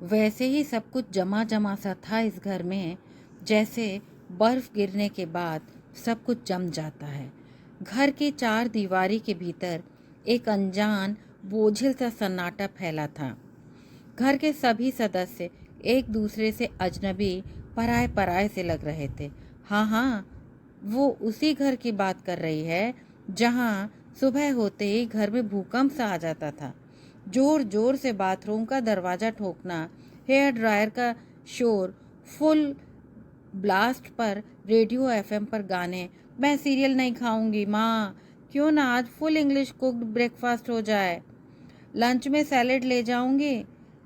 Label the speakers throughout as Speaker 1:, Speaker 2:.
Speaker 1: वैसे ही सब कुछ जमा जमा सा था इस घर में, जैसे बर्फ गिरने के बाद सब कुछ जम जाता है। घर की चार दीवारी के भीतर एक अनजान बोझिल सा सन्नाटा फैला था। घर के सभी सदस्य एक दूसरे से अजनबी, पराए पराए से लग रहे थे। हाँ हाँ, वो उसी घर की बात कर रही है जहाँ सुबह होते ही घर में भूकंप सा आ जाता था। जोर जोर से बाथरूम का दरवाज़ा ठोकना, हेयर ड्रायर का शोर, फुल ब्लास्ट पर रेडियो एफएम पर गाने, मैं सीरियल नहीं खाऊंगी माँ, क्यों ना आज फुल इंग्लिश कुक्ड ब्रेकफास्ट हो जाए, लंच में सैलेड ले जाऊंगी,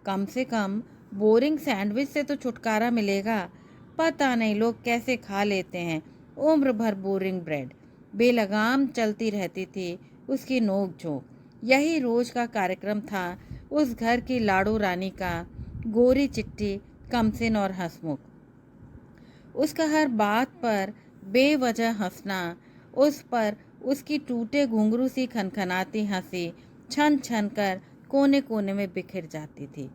Speaker 1: कम से कम बोरिंग सैंडविच से तो छुटकारा मिलेगा। पता नहीं लोग कैसे खा लेते हैं उम्र भर बोरिंग ब्रेड। बेलगाम चलती रहती थी उसकी नोक झोंक। यही रोज का कार्यक्रम था उस घर की लाड़ू रानी का, गोरी चिट्टी, कमसिन और हंसमुख। उसका हर बात पर बेवजह हंसना, उस पर उसकी टूटे घुंघरू सी खनखनाती हंसी छन छन कर कोने कोने में बिखर जाती थी।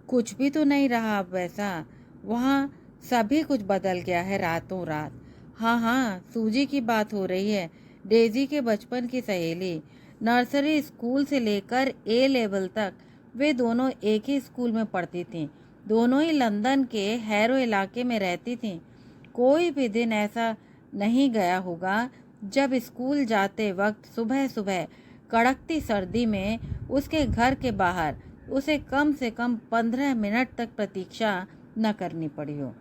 Speaker 1: कुछ भी तो नहीं रहा अब वैसा। वहाँ सभी कुछ बदल गया है रातों रात। हाँ हाँ, सूजी की बात हो रही है। डेजी के बचपन की सहेली। नर्सरी स्कूल से लेकर ए लेवल तक वे दोनों एक ही स्कूल में पढ़ती थीं। दोनों ही लंदन के हैरो इलाके में रहती थीं। कोई भी दिन ऐसा नहीं गया होगा जब स्कूल जाते वक्त सुबह सुबह कड़कती सर्दी में उसके घर के बाहर उसे कम से कम 15 मिनट तक प्रतीक्षा न करनी पड़ी हो।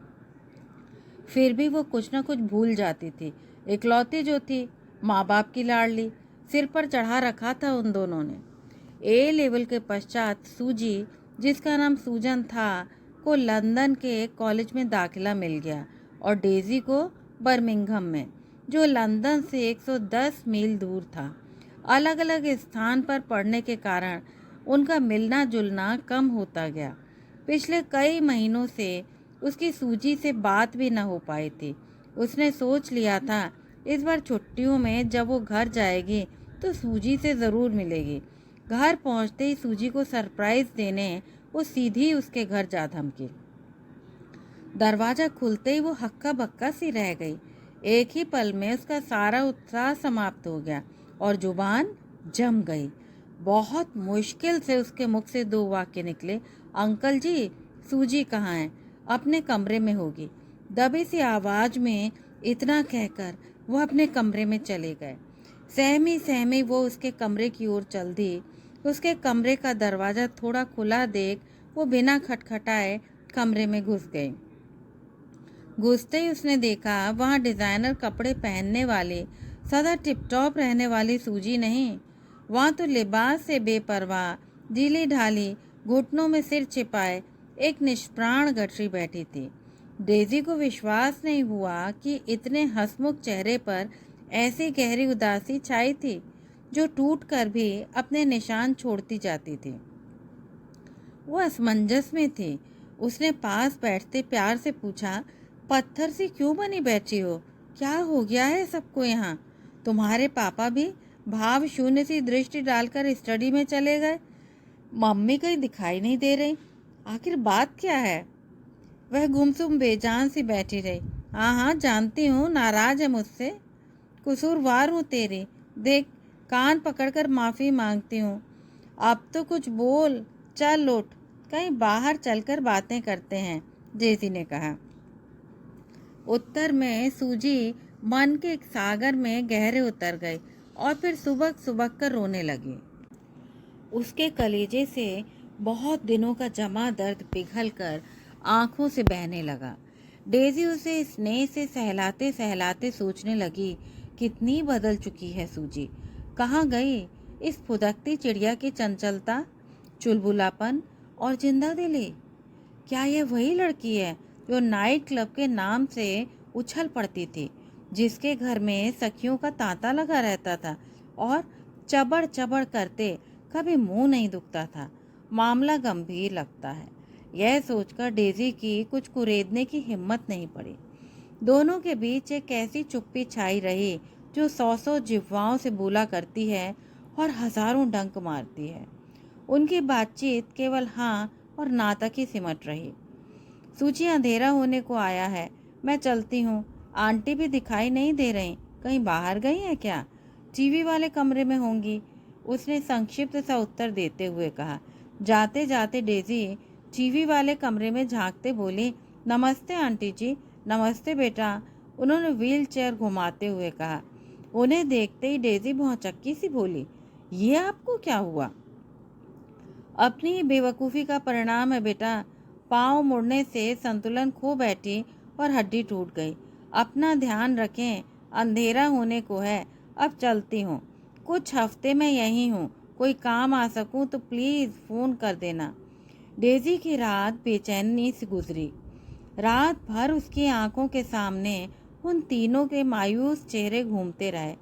Speaker 1: फिर भी वो कुछ न कुछ भूल जाती थी। इकलौती जो थी, माँ बाप की लाडली, सिर पर चढ़ा रखा था उन दोनों ने। ए लेवल के पश्चात सूजी, जिसका नाम सूजन था, को लंदन के एक कॉलेज में दाखिला मिल गया और डेजी को बर्मिंघम में, जो लंदन से 110 मील दूर था। अलग अलग स्थान पर पढ़ने के कारण उनका मिलना जुलना कम होता गया। पिछले कई महीनों से उसकी सूजी से बात भी न हो पाई थी। उसने सोच लिया था इस बार छुट्टियों में जब वो घर जाएगी तो सूजी से ज़रूर मिलेगी। घर पहुंचते ही सूजी को सरप्राइज देने वो सीधी उसके घर जा धमकी। दरवाज़ा खुलते ही वो हक्का बक्का सी रह गई। एक ही पल में उसका सारा उत्साह समाप्त हो गया और जुबान जम गई। बहुत मुश्किल से उसके मुख से दो वाक्य निकले, अंकल जी, सूजी कहाँ है? अपने कमरे में होगी। दबी सी आवाज़ में इतना कहकर वो अपने कमरे में चले गए। सहमी सहमी वो उसके कमरे की ओर चल दी। उसके कमरे का दरवाज़ा थोड़ा खुला देख वो बिना खटखटाए कमरे में घुस गई। घुसते ही उसने देखा वहाँ डिज़ाइनर कपड़े पहनने वाली, सदा टिपटॉप रहने वाली सूजी नहीं, वहाँ तो लिबास से बेपरवाह, ढीली ढाली, घुटनों में सिर छिपाए एक निष्प्राण गठरी बैठी थी। डेजी को विश्वास नहीं हुआ कि इतने हंसमुख चेहरे पर ऐसी गहरी उदासी छाई थी जो टूट कर भी अपने निशान छोड़ती जाती थी। वो असमंजस में थी। उसने पास बैठते प्यार से पूछा, पत्थर से क्यों बनी बैठी हो? क्या हो गया है सबको यहाँ? तुम्हारे पापा भी भाव शून्य सी दृष्टि डालकर स्टडी में चले गए। मम्मी कहीं दिखाई नहीं दे रही। आखिर बात क्या है? वह गुमसुम बेजान सी बैठी रही। हाँ हाँ, जानती हूँ नाराज है मुझसे, कसूरवार हूँ तेरी। देख, कान पकड़कर माफ़ी मांगती हूँ। अब तो कुछ बोल, चल लौट, कहीं बाहर चलकर बातें करते हैं, जेसी ने कहा। उत्तर में सूजी मन के एक सागर में गहरे उतर गई और फिर सुबक सुबक कर रोने लगी। उसके कलेजे से बहुत दिनों का जमा दर्द पिघल कर आंखों से बहने लगा। डेजी उसे स्नेह से सहलाते सहलाते सोचने लगी, कितनी बदल चुकी है सूजी। कहाँ गई इस फुदकती चिड़िया की चंचलता, चुलबुलापन और जिंदा दिली? क्या यह वही लड़की है जो नाइट क्लब के नाम से उछल पड़ती थी, जिसके घर में सखियों का तांता लगा रहता था और चबड़ चबड़ करते कभी मुंह नहीं दुखता था? मामला गंभीर लगता है। यह सोचकर डेजी की कुछ कुरेदने की हिम्मत नहीं पड़ी। दोनों के बीच एक ऐसी चुप्पी छाई रही जो 100 जिह्वाओं से बोला करती है और हजारों डंक मारती है। उनकी बातचीत केवल हाँ और नाटक ही सिमट रही। सूची, अंधेरा होने को आया है, मैं चलती हूँ। आंटी भी दिखाई नहीं दे रही, कहीं बाहर गई हैं क्या? टीवी वाले कमरे में होंगी, उसने संक्षिप्त सा उत्तर देते हुए कहा। जाते जाते डेजी टीवी वाले कमरे में झांकते बोली, नमस्ते आंटी जी। नमस्ते बेटा, उन्होंने व्हील चेयर घुमाते हुए कहा। उन्हें देखते ही डेजी भौचक्की सी बोली, ये आपको क्या हुआ? अपनी बेवकूफ़ी का परिणाम है बेटा। पाँव मुड़ने से संतुलन खो बैठी और हड्डी टूट गई। अपना ध्यान रखें, अंधेरा होने को है, अब चलती हूँ। कुछ हफ्ते में यहीं हूँ, कोई काम आ सकूँ तो प्लीज़ फ़ोन कर देना। डेजी की रात बेचैनी से गुजरी। रात भर उसकी आंखों के सामने उन तीनों के मायूस चेहरे घूमते रहे।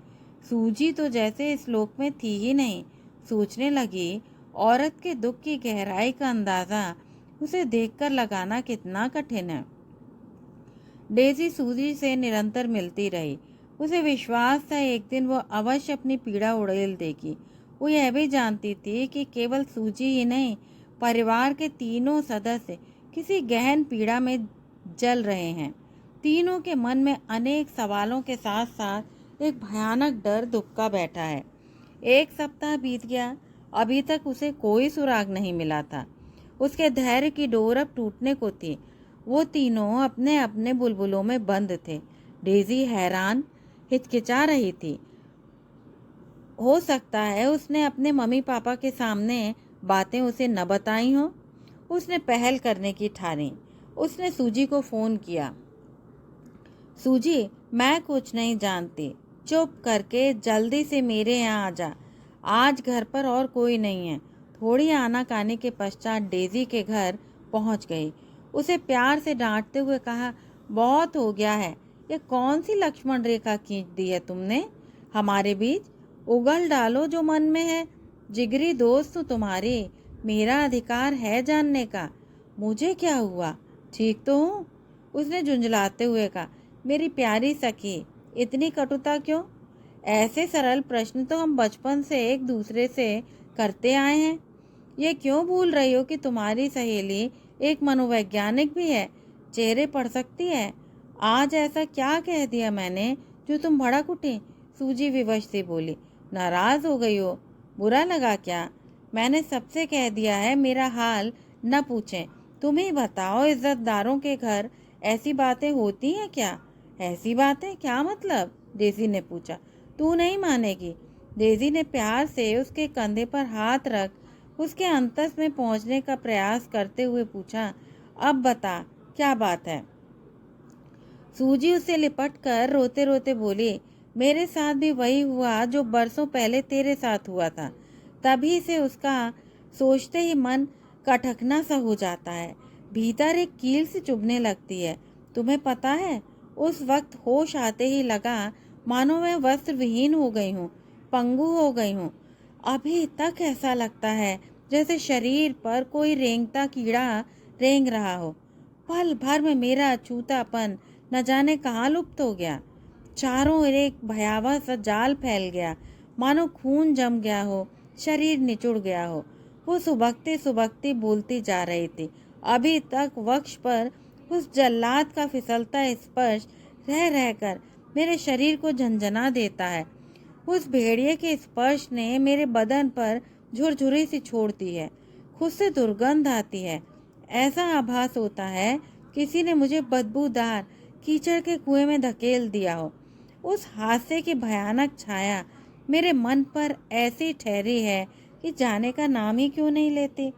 Speaker 1: सूजी तो जैसे इस लोक में थी ही नहीं। सोचने लगी, औरत के दुख की गहराई का अंदाज़ा उसे देखकर लगाना कितना कठिन है। डेजी सूजी से निरंतर मिलती रही। उसे विश्वास था एक दिन वो अवश्य अपनी पीड़ा उड़ेल देगी। वो यह भी जानती थी कि केवल सूजी ही नहीं, परिवार के तीनों सदस्य किसी गहन पीड़ा में जल रहे हैं। तीनों के मन में अनेक सवालों के साथ साथ एक भयानक डर दुबका बैठा है। 1 सप्ताह बीत गया, अभी तक उसे कोई सुराग नहीं मिला था। उसके धैर्य की डोर अब टूटने को थी। वो तीनों अपने अपने बुलबुलों में बंद थे। डेजी हैरान, हिचकिचा रही थी। हो सकता है उसने अपने मम्मी पापा के सामने बातें उसे न बताई हों। उसने पहल करने की ठानी। उसने सूजी को फ़ोन किया। सूजी, मैं कुछ नहीं जानती, चुप करके जल्दी से मेरे यहाँ आ जा। आज घर पर और कोई नहीं है। थोड़ी आनाकानी के पश्चात डेजी के घर पहुँच गई। उसे प्यार से डांटते हुए कहा, बहुत हो गया है, ये कौन सी लक्ष्मण रेखा खींच दी है तुमने हमारे बीच? उगल डालो जो मन में है। जिगरी दोस्त हूँ तुम्हारी, मेरा अधिकार है जानने का। मुझे क्या हुआ, ठीक तो हूँ? उसने झुंझलाते हुए कहा। मेरी प्यारी सखी, इतनी कटुता क्यों? ऐसे सरल प्रश्न तो हम बचपन से एक दूसरे से करते आए हैं। ये क्यों भूल रही हो कि तुम्हारी सहेली एक मनोवैज्ञानिक भी है, चेहरे पढ़ सकती है? आज ऐसा क्या कह दिया मैंने जो तुम भड़क उठी? सूजी विवश से बोली। नाराज हो गई हो? बुरा लगा क्या? मैंने सबसे कह दिया है मेरा हाल न पूछें। तुम ही बताओ, इज्जतदारों के घर ऐसी बातें होती हैं क्या? ऐसी बातें क्या मतलब? डेजी ने पूछा। तू नहीं मानेगी। डेजी ने प्यार से उसके कंधे पर हाथ रख उसके अंतस में पहुंचने का प्रयास करते हुए पूछा, अब बता क्या बात है? सूजी उसे लिपट कर रोते रोते बोली, मेरे साथ भी वही हुआ जो बरसों पहले तेरे साथ हुआ था। तभी से उसका सोचते ही मन कटकना सा हो जाता है, भीतर एक कील से चुभने लगती है। तुम्हें पता है, उस वक्त होश आते ही लगा मानो मैं वस्त्र विहीन हो गई हूँ, पंगु हो गई हूँ। अभी तक ऐसा लगता है जैसे शरीर पर कोई रेंगता कीड़ा रेंग रहा हो। पल भर में मेरा अछूतापन न जाने कहाँ लुप्त हो गया। चारों ओर एक भयावह सा जाल फैल गया, मानो खून जम गया हो, शरीर निचुड़ गया हो। वो सुबकते सुबकते बोलती जा रही थी। अभी तक वक्ष पर उस जल्लाद का फिसलता स्पर्श रह रहकर मेरे शरीर को झंझना देता है। उस भेड़िए के स्पर्श ने मेरे बदन पर झुरझुरी सी छोड़ दी है। खुद से दुर्गंध आती है। ऐसा आभास होता है किसी ने मुझे बदबूदार कीचड़ के कुएं में धकेल दिया हो। उस हादसे की भयानक छाया मेरे मन पर ऐसी ठहरी है कि जाने का नाम ही क्यों नहीं लेती।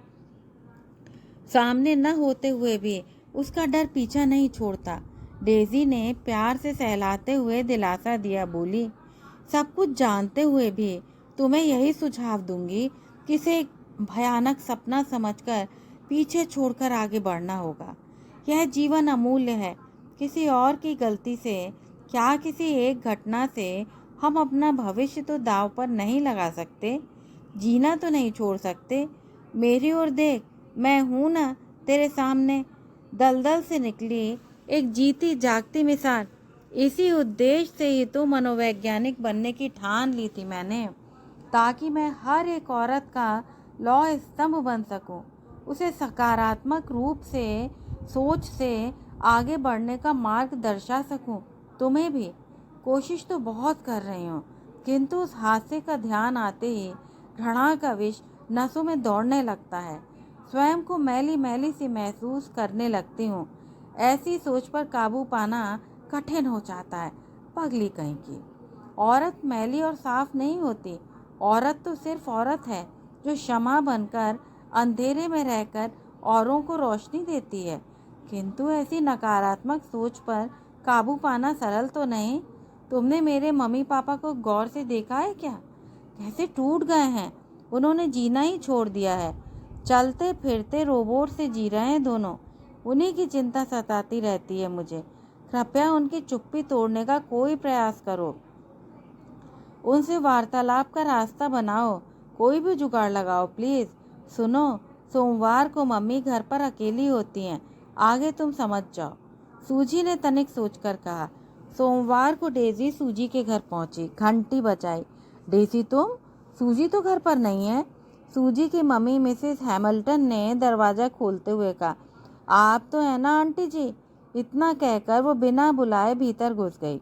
Speaker 1: सामने न होते हुए भी उसका डर पीछा नहीं छोड़ता। डेजी ने प्यार से सहलाते हुए दिलासा दिया, बोली, सब कुछ जानते हुए भी तुम्हें यही सुझाव दूंगी कि इसे एक भयानक सपना समझकर पीछे छोड़कर आगे बढ़ना होगा। यह जीवन अमूल्य है। किसी और की गलती से, क्या किसी एक घटना से हम अपना भविष्य तो दांव पर नहीं लगा सकते, जीना तो नहीं छोड़ सकते। मेरी ओर देख, मैं हूँ ना तेरे सामने, दलदल से निकली एक जीती जागती मिसाल। इसी उद्देश्य से ही तो मनोवैज्ञानिक बनने की ठान ली थी मैंने, ताकि मैं हर एक औरत का लौह स्तंभ बन सकूं। उसे सकारात्मक रूप से सोच से आगे बढ़ने का मार्ग दर्शा सकूं। तुम्हें भी कोशिश तो बहुत कर रही हूँ, किंतु उस हादसे का ध्यान आते ही घृणा का विष नसों में दौड़ने लगता है। स्वयं को मैली मैली सी महसूस करने लगती हूँ। ऐसी सोच पर काबू पाना कठिन हो जाता है। पगली कहीं की औरत मैली और साफ नहीं होती। औरत तो सिर्फ औरत है जो क्षमा बनकर अंधेरे में रहकर औरों को रोशनी देती है। किंतु ऐसी नकारात्मक सोच पर काबू पाना सरल तो नहीं। तुमने मेरे मम्मी पापा को गौर से देखा है क्या? कैसे टूट गए हैं। उन्होंने जीना ही छोड़ दिया है। चलते फिरते रोबोट से जी रहे हैं दोनों। उन्हीं की चिंता सताती रहती है मुझे। कृपया उनकी चुप्पी तोड़ने का कोई प्रयास करो। उनसे वार्तालाप का रास्ता बनाओ। कोई भी जुगाड़ लगाओ प्लीज़। सुनो, सोमवार को मम्मी घर पर अकेली होती हैं। आगे तुम समझ जाओ। सूजी ने तनिक सोचकर कहा। सोमवार को डेजी सूजी के घर पहुंची। घंटी बजाई। डेजी तुम? सूजी तो घर पर नहीं है। सूजी की मम्मी मिसेस हैमिल्टन ने दरवाज़ा खोलते हुए कहा। आप तो है ना आंटी जी। इतना कहकर वो बिना बुलाए भीतर घुस गई।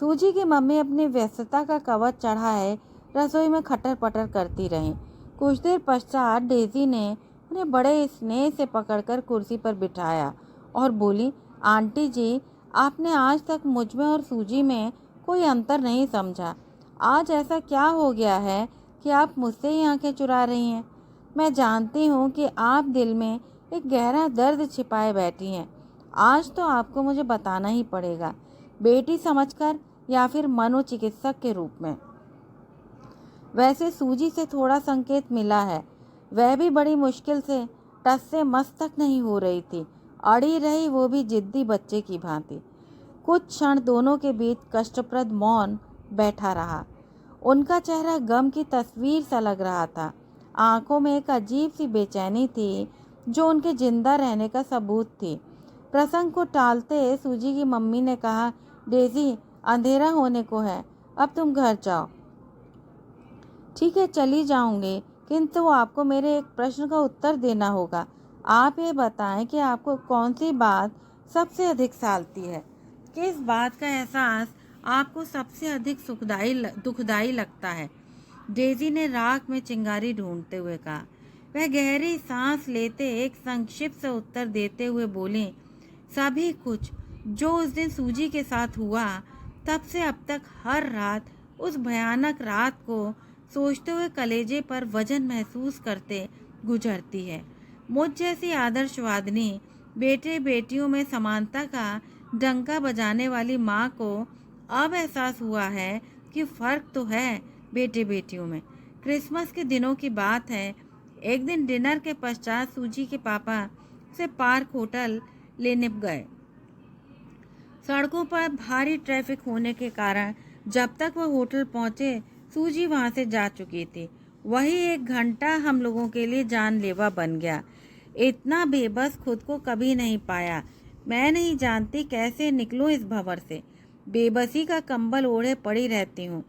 Speaker 1: सूजी की मम्मी अपनी व्यस्तता का कवच चढ़ाए रसोई में खटर पटर करती रहीं। कुछ देर पश्चात डेजी ने उन्हें बड़े स्नेह से पकड़कर कुर्सी पर बिठाया और बोली, आंटी जी, आपने आज तक मुझ में और सूजी में कोई अंतर नहीं समझा। आज ऐसा क्या हो गया है कि आप मुझसे ही आंखें चुरा रही हैं? मैं जानती हूँ कि आप दिल में एक गहरा दर्द छिपाए बैठी हैं। आज तो आपको मुझे बताना ही पड़ेगा, बेटी समझकर या फिर मनोचिकित्सक के रूप में। वैसे सूजी से थोड़ा संकेत मिला है। वह भी बड़ी मुश्किल से टस से मस तक नहीं हो रही थी। अड़ी रही, वो भी जिद्दी बच्चे की भांति। कुछ क्षण दोनों के बीच कष्टप्रद मौन बैठा रहा। उनका चेहरा गम की तस्वीर सा लग रहा था। आंखों में एक अजीब सी बेचैनी थी जो उनके जिंदा रहने का सबूत थी। प्रसंग को टालते सूजी की मम्मी ने कहा, डेजी, अंधेरा होने को है, अब तुम घर जाओ। ठीक है, चली जाऊंगी, किंतु आपको मेरे एक प्रश्न का उत्तर देना होगा। आप ये बताएं कि आपको कौन सी बात सबसे अधिक सालती है? किस बात का एहसास आपको सबसे अधिक दुखदाई लगता है? डेजी ने राख में चिंगारी ढूंढते हुए कहा। वह गहरी सांस लेते एक संक्षिप्त से उत्तर देते हुए बोली, सभी कुछ जो उस दिन सूजी के साथ हुआ, तब से अब तक हर रात उस भयानक रात को सोचते हुए कलेजे पर वजन महसूस करते गुजरती है। मुझ जैसी आदर्शवादिनी बेटे बेटियों में समानता का डंका बजाने वाली माँ को अब एहसास हुआ है कि फ़र्क तो है बेटे बेटियों में। क्रिसमस के दिनों की बात है। एक दिन डिनर के पश्चात सूजी के पापा उसे पार्क होटल लेने गए। सड़कों पर भारी ट्रैफिक होने के कारण जब तक वह होटल पहुंचे, सूजी वहां से जा चुकी थी। वही 1 घंटा हम लोगों के लिए जानलेवा बन गया। इतना बेबस खुद को कभी नहीं पाया। मैं नहीं जानती कैसे निकलूं इस भंवर से। बेबसी का कंबल ओढ़े पड़ी रहती हूँ।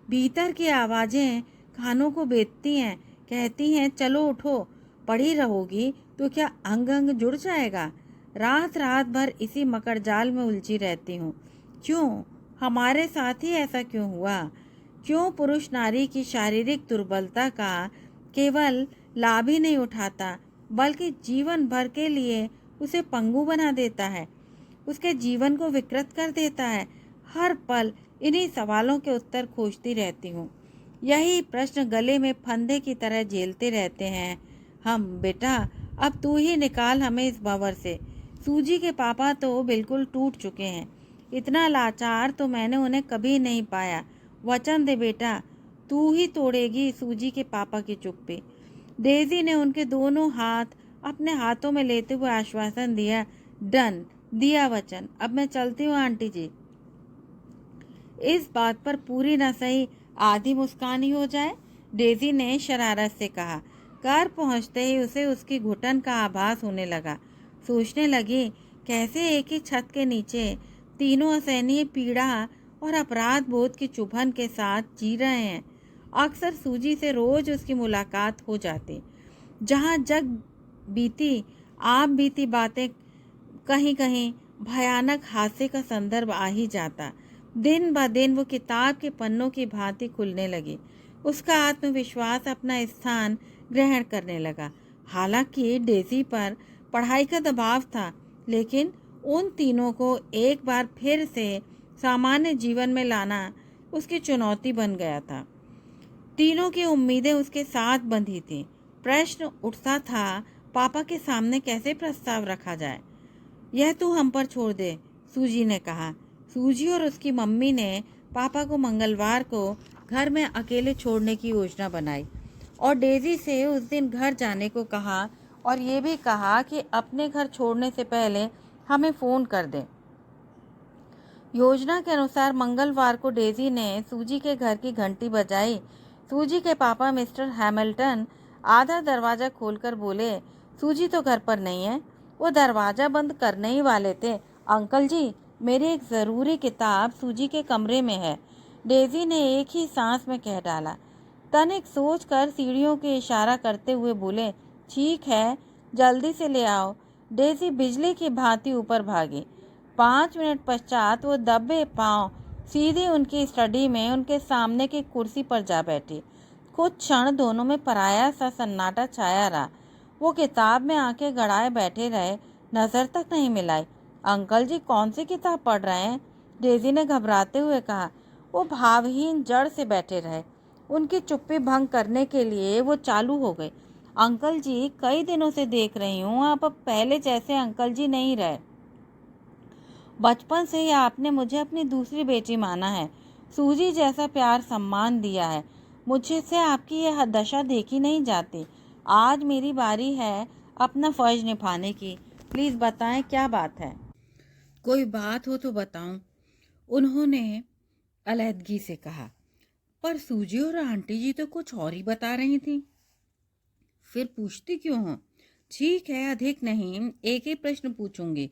Speaker 1: भीतर की आवाज़ें कानों को बेधती हैं, कहती हैं, चलो उठो, पड़ी रहोगी तो क्या अंग अंग जुड़ जाएगा। रात रात भर इसी मकड़जाल में उलझी रहती हूँ। क्यों हमारे साथ ही ऐसा क्यों हुआ? क्यों पुरुष नारी की शारीरिक दुर्बलता का केवल लाभ ही नहीं उठाता, बल्कि जीवन भर के लिए उसे पंगु बना देता है, उसके जीवन को विकृत कर देता है? हर पल इन्हीं सवालों के उत्तर खोजती रहती हूँ। यही प्रश्न गले में फंदे की तरह झेलते रहते हैं हम। बेटा, अब तू ही निकाल हमें इस भंवर से। सूजी के पापा तो बिल्कुल टूट चुके हैं। इतना लाचार तो मैंने उन्हें कभी नहीं पाया। वचन दे बेटा, तू ही तोड़ेगी सूजी के पापा की चुप्पी। डेजी ने उनके दोनों हाथ अपने हाथों में लेते हुए आश्वासन दिया। डन, दिया वचन। अब मैं चलती हूँ आंटी जी। इस बात पर पूरी न सही आधी मुस्कान ही हो जाए, डेजी ने शरारत से कहा। घर पहुंचते ही उसे उसकी घुटन का आभास होने लगा। सोचने लगी, कैसे एक ही छत के नीचे तीनों असहनीय पीड़ा और अपराध बोध की चुभन के साथ जी रहे हैं। अक्सर सूजी से रोज उसकी मुलाकात हो जाती। जहाँ जग बीती बातें कहीं कहीं भयानक हादसे का संदर्भ आ ही जाता। दिन ब दिन वो किताब के पन्नों की भांति खुलने लगी। उसका आत्मविश्वास अपना स्थान ग्रहण करने लगा। हालांकि डेजी पर पढ़ाई का दबाव था, लेकिन उन तीनों को एक बार फिर से सामान्य जीवन में लाना उसकी चुनौती बन गया था। तीनों की उम्मीदें उसके साथ बंधी थीं। प्रश्न उठता था, पापा के सामने कैसे प्रस्ताव रखा जाए। यह तू हम पर छोड़ दे, सूजी ने कहा। सूजी और उसकी मम्मी ने पापा को मंगलवार को घर में अकेले छोड़ने की योजना बनाई और डेजी से उस दिन घर जाने को कहा और ये भी कहा कि अपने घर छोड़ने से पहले हमें फ़ोन कर दे। योजना के अनुसार मंगलवार को डेजी ने सूजी के घर की घंटी बजाई। सूजी के पापा मिस्टर हैमिल्टन आधा दरवाज़ा खोलकर बोले, सूजी तो घर पर नहीं है। वो दरवाज़ा बंद करने ही वाले थे। अंकल जी, मेरी एक ज़रूरी किताब सूजी के कमरे में है, डेजी ने एक ही सांस में कह डाला। तनिक सोचकर सीढ़ियों के इशारा करते हुए बोले, ठीक है, जल्दी से ले आओ। डेजी बिजली की भांति ऊपर भागी। 5 मिनट पश्चात वो दबे पांव सीधे उनकी स्टडी में उनके सामने की कुर्सी पर जा बैठी। कुछ क्षण दोनों में पराया सा सन्नाटा छाया रहा। वो किताब में आंखें गड़ाए बैठे रहे, नजर तक नहीं मिलाई। अंकल जी कौन सी किताब पढ़ रहे हैं? डेजी ने घबराते हुए कहा। वो भावहीन जड़ से बैठे रहे। उनकी चुप्पी भंग करने के लिए वो चालू हो गई। अंकल जी, कई दिनों से देख रही हूँ, आप अब पहले जैसे अंकल जी नहीं रहे। बचपन से ही आपने मुझे अपनी दूसरी बेटी माना है, सूजी जैसा प्यार सम्मान दिया है। मुझे से आपकी यह दशा देखी नहीं जाती। आज मेरी बारी है अपना फर्ज निभाने की। प्लीज़ बताएं क्या बात है। कोई बात हो तो बताऊं, उन्होंने अलहदगी से कहा। पर सूजी और आंटी जी तो कुछ और ही बता रही थी। फिर पूछती क्यों हो? ठीक है, अधिक नहीं, एक ही प्रश्न पूछूंगी।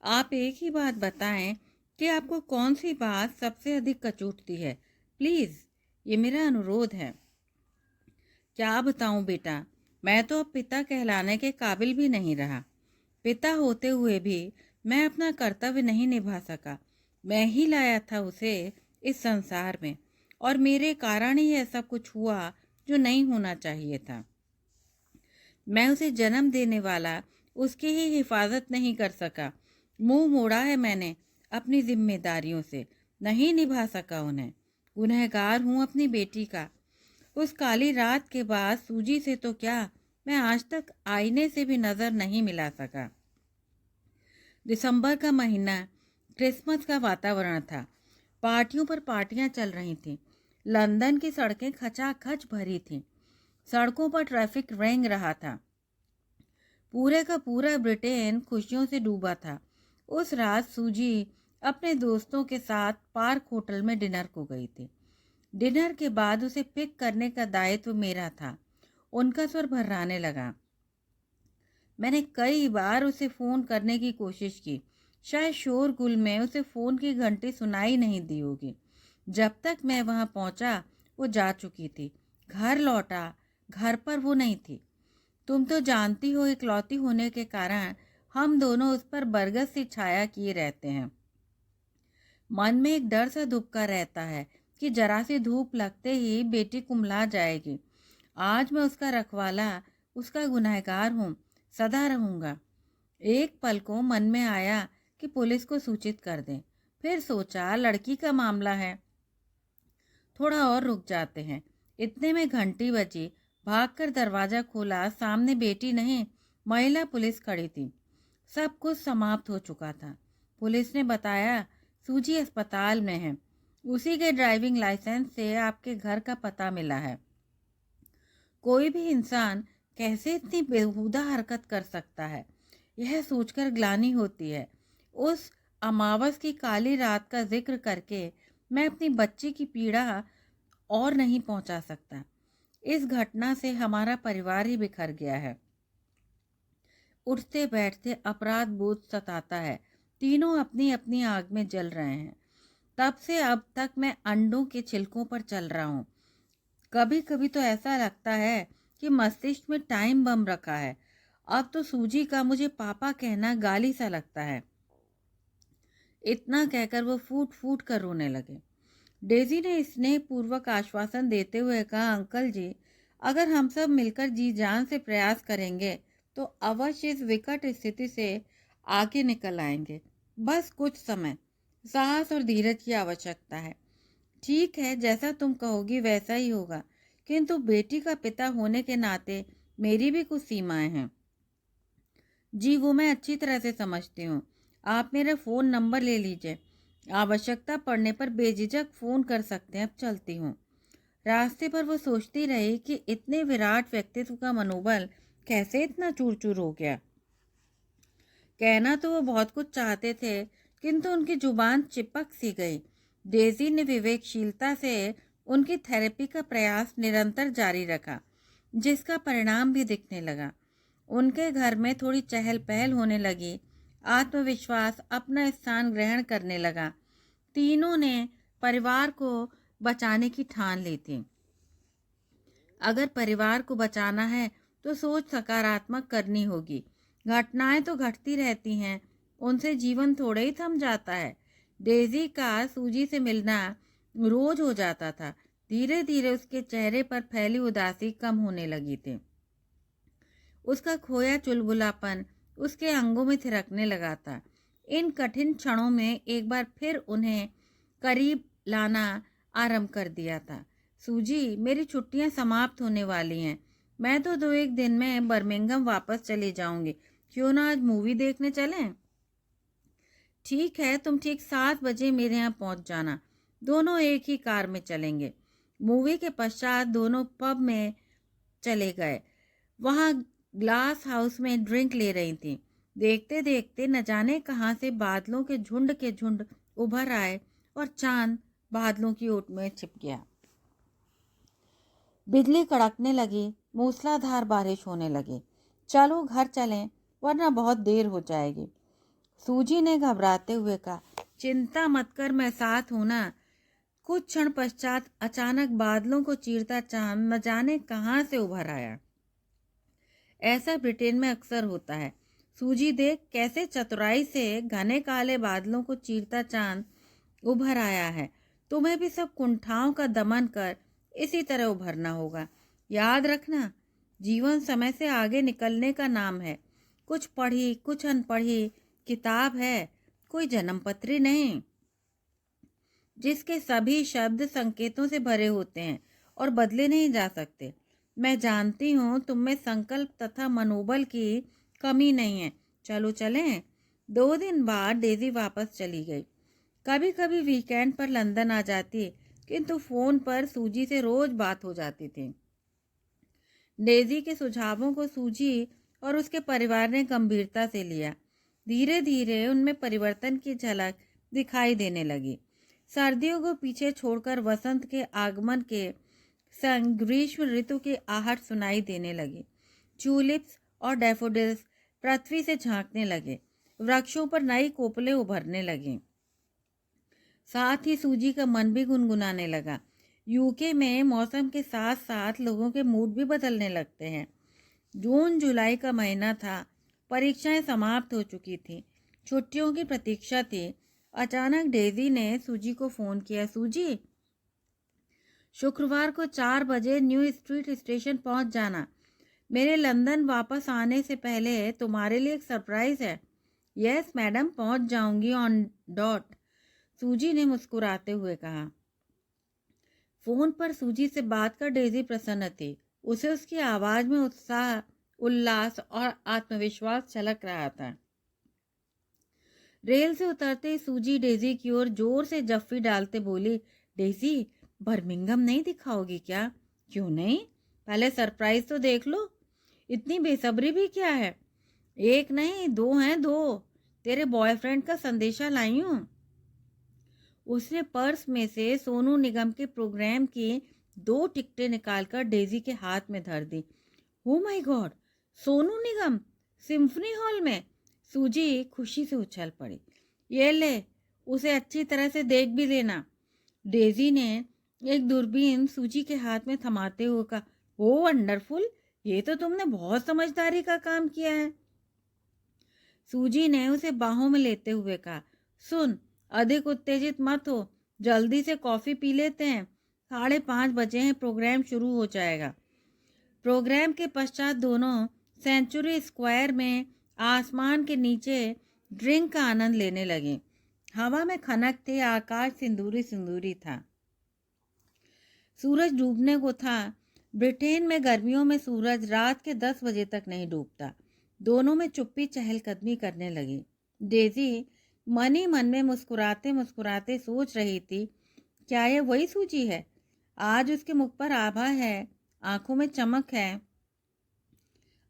Speaker 1: आप एक ही बात बताएं कि आपको कौन सी बात सबसे अधिक कचोटती है। प्लीज़, ये मेरा अनुरोध है। क्या बताऊं बेटा, मैं तो अब पिता कहलाने के काबिल भी नहीं रहा। पिता होते हुए भी मैं अपना कर्तव्य नहीं निभा सका। मैं ही लाया था उसे इस संसार में और मेरे कारण ही ऐसा कुछ हुआ जो नहीं होना चाहिए था। मैं उसे जन्म देने वाला उसकी ही हिफाजत नहीं कर सका। मुंह मोड़ा है मैंने अपनी जिम्मेदारियों से, नहीं निभा सका उन्हें। गुनहगार हूँ अपनी बेटी का। उस काली रात के बाद सूजी से तो क्या, मैं आज तक आईने से भी नज़र नहीं मिला सका। दिसंबर का महीना, क्रिसमस का वातावरण था। पार्टियों पर पार्टियां चल रही थीं। लंदन की सड़कें खचाखच भरी थीं। सड़कों पर ट्रैफिक रेंग रहा था। पूरे का पूरा ब्रिटेन खुशियों से डूबा था। उस रात सूजी अपने दोस्तों के साथ पार्क होटल में डिनर को गई थी। डिनर के बाद उसे पिक करने का दायित्व मेरा था। उनका स्वर भर्राने लगा। मैंने कई बार उसे फ़ोन करने की कोशिश की। शायद शोरगुल में उसे फ़ोन की घंटी सुनाई नहीं दी होगी। जब तक मैं वहाँ पहुँचा वो जा चुकी थी। घर लौटा, घर पर वो नहीं थी। तुम तो जानती हो, इकलौती होने के कारण हम दोनों उस पर बरगद सी छाया किए रहते हैं। मन में एक डर सा दुबका रहता है कि जरा सी धूप लगते ही बेटी कुम्हला जाएगी। आज मैं उसका रखवाला, उसका गुनहगार हूँ, सदा रहूँगा। एक पल को मन में आया कि पुलिस को सूचित कर दें। फिर सोचा लड़की का मामला है, थोड़ा और रुक जाते हैं। इतने में घंटी बजी। भागकर दरवाज़ा खोला। सामने बेटी नहीं, महिला पुलिस खड़ी थी। सब कुछ समाप्त हो चुका था। पुलिस ने बताया सूजी अस्पताल में है। उसी के ड्राइविंग लाइसेंस से आपके घर का पता मिला है। कोई भी इंसान कैसे इतनी बेहुदा हरकत कर सकता है, यह सोचकर ग्लानि होती है। उस अमावस की काली रात का जिक्र करके मैं अपनी बच्ची की पीड़ा और नहीं पहुंचा सकता। इस घटना से हमारा परिवार ही बिखर गया है। उठते बैठते अपराध बोध सताता है। तीनों अपनी अपनी आग में जल रहे हैं। तब से अब तक मैं अंडों के छिलकों पर चल रहा हूँ। कभी कभी तो ऐसा लगता है कि मस्तिष्क में टाइम बम रखा है। अब तो सूजी का मुझे पापा कहना गाली सा लगता है। इतना कहकर वो फूट फूट कर रोने लगे। डेजी ने स्नेहपूर्वक आश्वासन देते हुए कहा, अंकल जी, अगर हम सब मिलकर जी जान से प्रयास करेंगे तो अवश्य इस विकट स्थिति से आगे निकल आएंगे। बस कुछ समय, साहस और धीरज की आवश्यकता है। ठीक है, जैसा तुम कहोगी वैसा ही होगा, किंतु बेटी का पिता होने के नाते मेरी भी कुछ सीमाएं हैं। जी, वो मैं अच्छी तरह से समझती हूँ। आप मेरा फ़ोन नंबर ले लीजिए, आवश्यकता पड़ने पर बेझिझक फ़ोन कर सकते हैं। अब चलती हूँ। रास्ते पर वो सोचती रही कि इतने विराट व्यक्तित्व का मनोबल कैसे इतना चूर चूर हो गया। कहना तो वो बहुत कुछ चाहते थे, किंतु उनकी जुबान चिपक सी गई। डेजी ने विवेकशीलता से उनकी थेरेपी का प्रयास निरंतर जारी रखा, जिसका परिणाम भी दिखने लगा। उनके घर में थोड़ी चहल पहल होने लगी। आत्मविश्वास अपना स्थान ग्रहण करने लगा। तीनों ने परिवार को बचाने की ठान ली थी। अगर परिवार को बचाना है तो सोच सकारात्मक करनी होगी। घटनाएं तो घटती रहती हैं, उनसे जीवन थोड़े ही थम जाता है। डेजी का सूजी से मिलना रोज हो जाता था। धीरे धीरे उसके चेहरे पर फैली उदासी कम होने लगी थी। उसका खोया चुलबुलापन उसके अंगों में थिरकने लगा था। इन कठिन क्षणों में एक बार फिर उन्हें करीब लाना आरंभ कर दिया था। सूजी, मेरी छुट्टियां समाप्त होने वाली हैं। मैं तो 2-1 दिन में बर्मिंघम वापस चली जाऊंगी। क्यों ना आज मूवी देखने चलें? ठीक है, तुम ठीक 7 बजे मेरे यहाँ पहुँच जाना। दोनों एक ही कार में चलेंगे। मूवी के पश्चात दोनों पब में चले गए। वहाँ ग्लास हाउस में ड्रिंक ले रही थी। देखते देखते न जाने कहाँ से बादलों के झुंड उभर आए और चांद बादलों की ओट में छिप गया। बिजली कड़कने लगी, मूसलाधार बारिश होने लगी। चलो घर चलें, वरना बहुत देर हो जाएगी। सूजी ने घबराते हुए कहा, चिंता मत कर, मैं साथ हूं ना। कुछ क्षण पश्चात अचानक बादलों को चीरता चांद न जाने कहाँ से उभर आया। ऐसा ब्रिटेन में अक्सर होता है। सूजी, देख कैसे चतुराई से घने काले बादलों को चीरता चांद उभर आया है। तुम्हें भी सब कुंठाओं का दमन कर इसी तरह उभरना होगा। याद रखना, जीवन समय से आगे निकलने का नाम है। कुछ पढ़ी कुछ अनपढ़ी किताब है, कोई जन्मपत्री नहीं, जिसके सभी शब्द संकेतों से भरे होते हैं और बदले नहीं जा सकते। मैं जानती हूँ तुम में संकल्प तथा मनोबल की कमी नहीं है। चलो चलें। 2 दिन बाद डेजी वापस चली गई। कभी कभी वीकेंड पर लंदन आ जाती, किंतु फोन पर सूजी से रोज बात हो जाती थी। डेजी के सुझावों को सूजी और उसके परिवार ने गंभीरता से लिया। धीरे धीरे उनमें परिवर्तन की झलक दिखाई देने लगी। सर्दियों को पीछे छोड़कर वसंत के आगमन के संग ग्रीष्म ऋतु की आहट सुनाई देने लगी। ट्यूलिप्स और डैफोडिल्स पृथ्वी से झांकने लगे। वृक्षों पर नई कोपलें उभरने लगीं। साथ ही सूजी का मन भी गुनगुनाने लगा। यूके में मौसम के साथ साथ लोगों के मूड भी बदलने लगते हैं। जून जुलाई का महीना था। परीक्षाएं समाप्त हो चुकी थी। छुट्टियों की प्रतीक्षा थी। अचानक डेजी ने सूजी को फोन किया। सूजी, शुक्रवार को 4 बजे न्यू स्ट्रीट स्टेशन पहुंच जाना। मेरे लंदन वापस आने से पहले तुम्हारे लिए एक सरप्राइज है। यस मैडम, पहुंच जाऊंगी ऑन डॉट, सूजी ने मुस्कुराते हुए कहा। फोन पर सूजी से बात कर डेजी प्रसन्न थी। उसे उसकी आवाज में उत्साह, उल्लास और आत्मविश्वास झलक रहा था। रेल से उतरते ही सूजी डेजी की ओर जोर से जफ्फी डालते बोली, डेजी, बर्मिंघम नहीं दिखाओगी क्या? क्यों नहीं? पहले सरप्राइज तो देख लो। इतनी बेसब्री भी क्या है? एक नहीं, 2 हैं, 2। तेरे बॉयफ्रेंड का संदेशा लाई हूं। उसने पर्स में से सोनू निगम के प्रोग्राम की 2 टिकटें निकालकर डेजी के हाथ में धर दी। Oh my god, Sonu Nigam symphony hall में? सूजी खुशी से उछल पड़ी। ये ले, उसे अच्छी तरह से देख भी लेना। डेजी ने एक दूरबीन सूजी के हाथ में थमाते हुए कहा, ओ वंडरफुल, ये तो तुमने बहुत समझदारी का काम किया है। सूजी ने उसे बाहों में लेते हुए कहा, सुन, अधिक उत्तेजित मत हो, जल्दी से कॉफी पी लेते हैं। 5:30 बजे हैं, प्रोग्राम शुरू हो जाएगा। प्रोग्राम के पश्चात दोनों सेंचुरी स्क्वायर में आसमान के नीचे ड्रिंक का आनंद लेने लगे। हवा में खनक थी, आकाश सिंदूरी सिंदूरी था। सूरज डूबने को था। ब्रिटेन में गर्मियों में सूरज रात के 10 बजे तक नहीं डूबता। दोनों में चुप्पी चहलकदमी करने लगी। डेजी मन ही मन में मुस्कुराते मुस्कुराते सोच रही थी, क्या यह वही सूजी है? आज उसके मुख पर आभा है, आंखों में चमक है,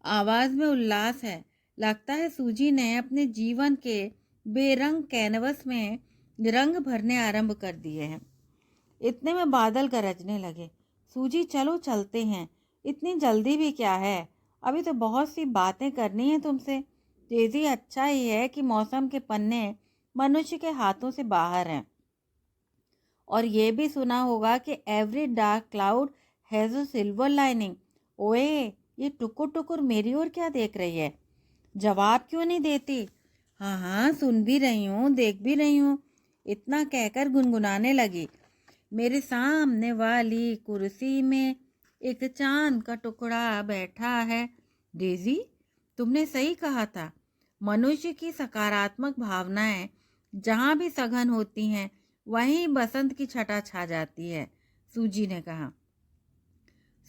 Speaker 1: आवाज में उल्लास है। लगता है सूजी ने अपने जीवन के बेरंग कैनवस में रंग भरने आरंभ कर दिए हैं। इतने में बादल गरजने लगे। सूजी, चलो चलते हैं। इतनी जल्दी भी क्या है, अभी तो बहुत सी बातें करनी है तुमसे। डेजी, अच्छा ही है कि मौसम के पन्ने मनुष्य के हाथों से बाहर हैं। और ये भी सुना होगा कि every dark cloud has a silver lining. ओए, ये टुकुर टुकुर मेरी ओर क्या देख रही है? जवाब क्यों नहीं देती? हाँ हाँ, सुन भी रही हूँ, देख भी रही हूँ। इतना कहकर गुनगुनाने लगी, मेरे सामने वाली कुर्सी में एक चांद का टुकड़ा बैठा है। डेजी, तुमने सही कहा था। मनुष्य की सकारात्मक भावनाएं जहाँ भी सघन होती हैं, वहीं बसंत की छटा छा जाती है, सूजी ने कहा।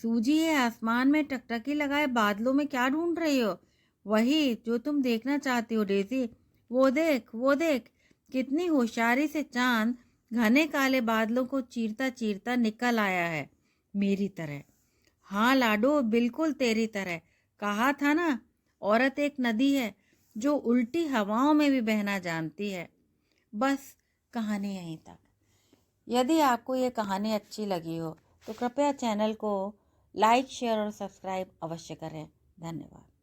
Speaker 1: सूजी, ये आसमान में टकटकी लगाए बादलों में क्या ढूंढ रही हो? वही जो तुम देखना चाहती हो डेजी। वो देख, वो देख, कितनी होशियारी से चांद घने काले बादलों को चीरता चीरता निकल आया है, मेरी तरह। हाँ लाडो, बिल्कुल तेरी तरह। कहा था ना, औरत एक नदी है जो उल्टी हवाओं में भी बहना जानती है। बस कहानी यहीं तक। यदि आपको ये कहानी अच्छी लगी हो तो कृपया चैनल को लाइक, शेयर और सब्सक्राइब अवश्य करें। धन्यवाद।